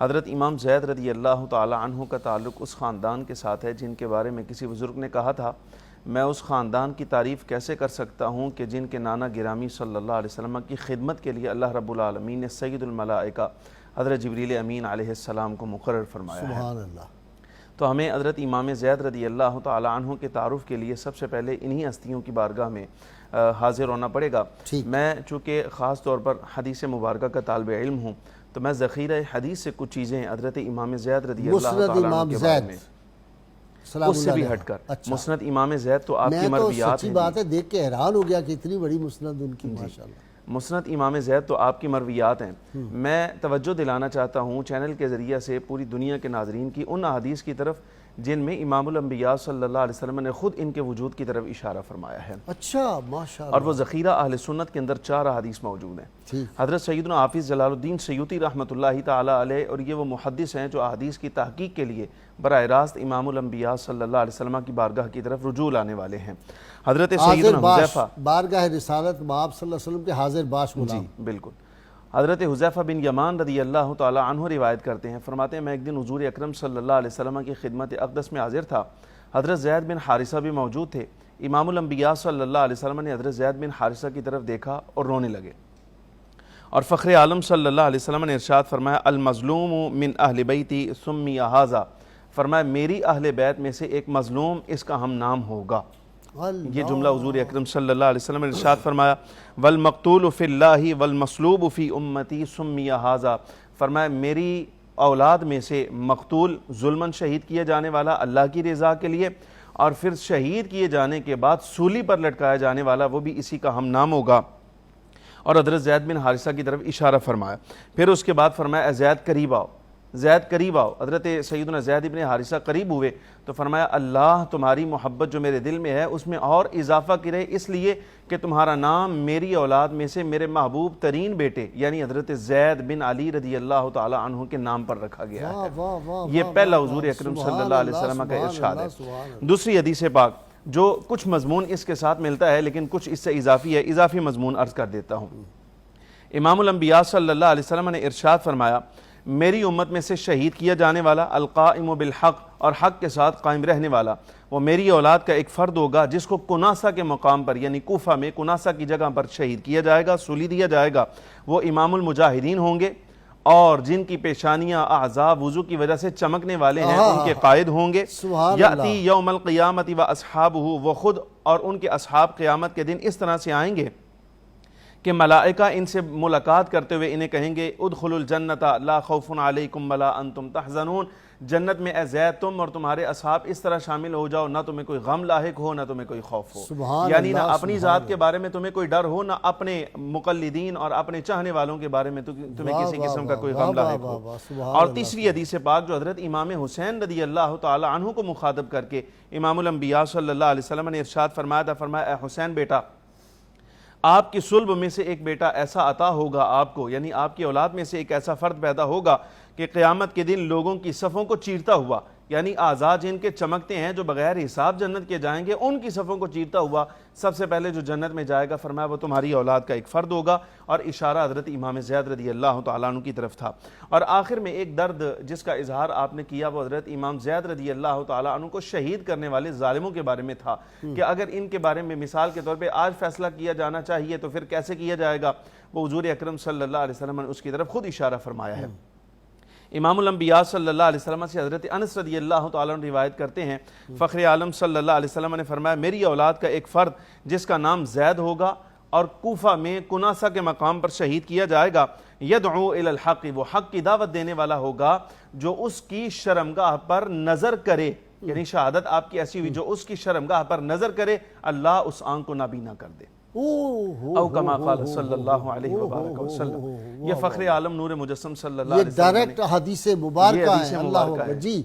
حضرت امام زید رضی اللہ تعالی عنہ کا تعلق اس خاندان کے ساتھ ہے جن کے بارے میں کسی بزرگ نے کہا تھا، میں اس خاندان کی تعریف کیسے کر سکتا ہوں کہ جن کے نانا گرامی صلی اللہ علیہ وسلم کی خدمت کے لیے اللہ رب العالمین نے سید الملائکہ حضرت جبریل امین علیہ السلام کو مقرر فرمایا ہے۔ سبحان اللہ۔ تو ہمیں حضرت امام زید رضی اللہ تعالی عنہ کے تعارف کے لیے سب سے پہلے انہی ہستیوں کی بارگاہ میں حاضر ہونا پڑے گا۔ میں چونکہ خاص طور پر حدیث مبارکہ کا طالب علم ہوں تو میں ذخیرہ حدیث سے کچھ چیزیں حضرت امام زید رضی اللہ تعالی عنہ کے بارے میں اس سے بھی ہٹ کر مسند امام زید تو آپ کی مرویات ہیں۔ سچی بات ہے، دیکھ کے حیران ہو گیا کہ اتنی بڑی مسند ان کی، ماشاءاللہ۔ مسند امام زید تو آپ کی مرویات ہیں۔ میں توجہ دلانا چاہتا ہوں چینل کے ذریعے سے پوری دنیا کے ناظرین کی ان احادیث کی طرف جن میں امام الانبیاء صلی اللہ علیہ وسلم نے خود ان کے وجود کی طرف اشارہ فرمایا ہے۔ اچھا، ماشاءاللہ۔ اور وہ ذخیرہ اہل سنت کے اندر 4 احادیث موجود ہیں۔ حضرت سیدنا حافظ جلال الدین سیوطی رحمۃ اللہ تعالی علیہ، اور یہ وہ محدث ہیں جو احادیث کی تحقیق کے لیے براہ راست امام الانبیاء صلی اللہ علیہ وسلم کی بارگاہ کی طرف رجوع لانے والے ہیں۔ حضرت سیدنا حذیفہ، بارگاہ رسالت میں آپ صلی اللہ علیہ وسلم کے حاضر باش غلام۔ جی بالکل۔ حضرت حذیفہ بن یمان رضی اللہ تعالی عنہ روایت کرتے ہیں، فرماتے ہیں میں ایک دن حضور اکرم صلی اللہ علیہ وسلم کی خدمت اقدس میں حاضر تھا۔ حضرت زید بن حارثہ بھی موجود تھے۔ امام الانبیاء صلی اللہ علیہ وسلم نے حضرت زید بن حارثہ کی طرف دیکھا اور رونے لگے، اور فخر عالم صلی اللہ علیہ وسلم نے ارشاد فرمایا المظلوم من اہل بیتی سمی ھذا، فرمایا میری اہل بیت میں سے ایک مظلوم، اس کا ہم نام ہوگا۔ یہ جملہ حضور اکرم صلی اللہ علیہ وسلم نے ارشاد فرمایا والمقتول فی اللہ والمصلوب فی امتی سمی ھذا، فرمایا میری اولاد میں سے مقتول ظلماً شہید کیا جانے والا اللہ کی رضا کے لیے، اور پھر شہید کیے جانے کے بعد سولی پر لٹکایا جانے والا وہ بھی اسی کا ہم نام ہوگا۔ اور حضرت زید بن حارثہ کی طرف اشارہ فرمایا، پھر اس کے بعد فرمایا اے زید قریب آؤ، زید قریب آؤ۔ حضرت سیدنا زید بن حارثہ قریب ہوئے تو فرمایا اللہ تمہاری محبت جو میرے دل میں ہے اس میں اور اضافہ کرے، اس لیے کہ تمہارا نام میری اولاد میں سے میرے محبوب ترین بیٹے یعنی حضرت زید بن علی رضی اللہ تعالی عنہ کے نام پر رکھا گیا ہے۔ یہ پہلا حضور اکرم صلی اللہ علیہ وسلم کا ارشاد ہے۔ دوسری حدیث پاک جو کچھ مضمون اس کے ساتھ ملتا ہے لیکن کچھ اس سے اضافی ہے، اضافی مضمون عرض کر دیتا ہوں۔ امام الانبیاء صلی اللہ علیہ وسلم نے ارشاد فرمایا میری امت میں سے شہید کیا جانے والا القائم بالحق، اور حق کے ساتھ قائم رہنے والا، وہ میری اولاد کا ایک فرد ہوگا جس کو کناسہ کے مقام پر یعنی کوفہ میں کناسہ کی جگہ پر شہید کیا جائے گا، سولی دیا جائے گا۔ وہ امام المجاہدین ہوں گے اور جن کی پیشانیاں اعضاء وضو کی وجہ سے چمکنے والے ہیں ان کے قائد ہوں گے۔ یأتی یوم القیامت و اصحابہ، وہ خود اور ان کے اصحاب قیامت کے دن اس طرح سے آئیں گے کہ ملائکہ ان سے ملاقات کرتے ہوئے انہیں کہیں گے ادخلوا الجنت لا خوف علیکم ولا انتم تحزنون، جنت میں اے زید تم اور تمہارے اصحاب اس طرح شامل ہو جاؤ، نہ تمہیں کوئی غم لاحق ہو نہ تمہیں کوئی خوف ہو، یعنی نہ اپنی ذات کے بارے میں تمہیں کوئی ڈر ہو نہ اپنے مقلدین اور اپنے چاہنے والوں کے بارے میں تمہیں کسی قسم کا کوئی غم لاحق ہو۔ اور تیسری حدیث پاک جو حضرت امام حسین رضی اللہ تعالی عنہ کو مخاطب کر کے امام الانبیاء صلی اللہ علیہ وسلم نے ارشاد فرمایا تھا، فرمایا اے حسین بیٹا آپ کی صلب میں سے ایک بیٹا ایسا عطا ہوگا آپ کو، یعنی آپ کی اولاد میں سے ایک ایسا فرد پیدا ہوگا کہ قیامت کے دن لوگوں کی صفوں کو چیرتا ہوا، یعنی اعضاء جن کے چمکتے ہیں جو بغیر حساب جنت کے جائیں گے ان کی صفوں کو چیرتا ہوا سب سے پہلے جو جنت میں جائے گا فرمایا وہ تمہاری اولاد کا ایک فرد ہوگا، اور اشارہ حضرت امام زید رضی اللہ تعالیٰ عنہ کی طرف تھا۔ اور آخر میں ایک درد جس کا اظہار آپ نے کیا وہ حضرت امام زید رضی اللہ تعالیٰ عنہ کو شہید کرنے والے ظالموں کے بارے میں تھا کہ اگر ان کے بارے میں مثال کے طور پہ آج فیصلہ کیا جانا چاہیے تو پھر کیسے کیا جائے گا، وہ حضور اکرم صلی اللہ علیہ وسلم نے اس کی طرف خود اشارہ فرمایا ہے۔ امام الانبیاء صلی اللہ علیہ وسلم سے حضرت انس رضی اللہ تعالیٰ عنہ روایت کرتے ہیں فخر عالم صلی اللہ علیہ وسلم نے فرمایا میری اولاد کا ایک فرد جس کا نام زید ہوگا اور کوفہ میں کناسہ کے مقام پر شہید کیا جائے گا، یدعو الی الحق، وہ حق کی دعوت دینے والا ہوگا، جو اس کی شرمگاہ پر نظر کرے، یعنی شہادت آپ کی ایسی ہوئی جو اس کی شرمگاہ پر نظر کرے اللہ اس آنکھ کو نابینا کر دے، او کما قال صلی اللہ علیہ وآلہ وسلم۔ یہ فخر عالم نور مجسم صلی اللہ علیہ وسلم یہ ڈائریکٹ حدیث مبارکہ ہے، اللہ اکبر جی۔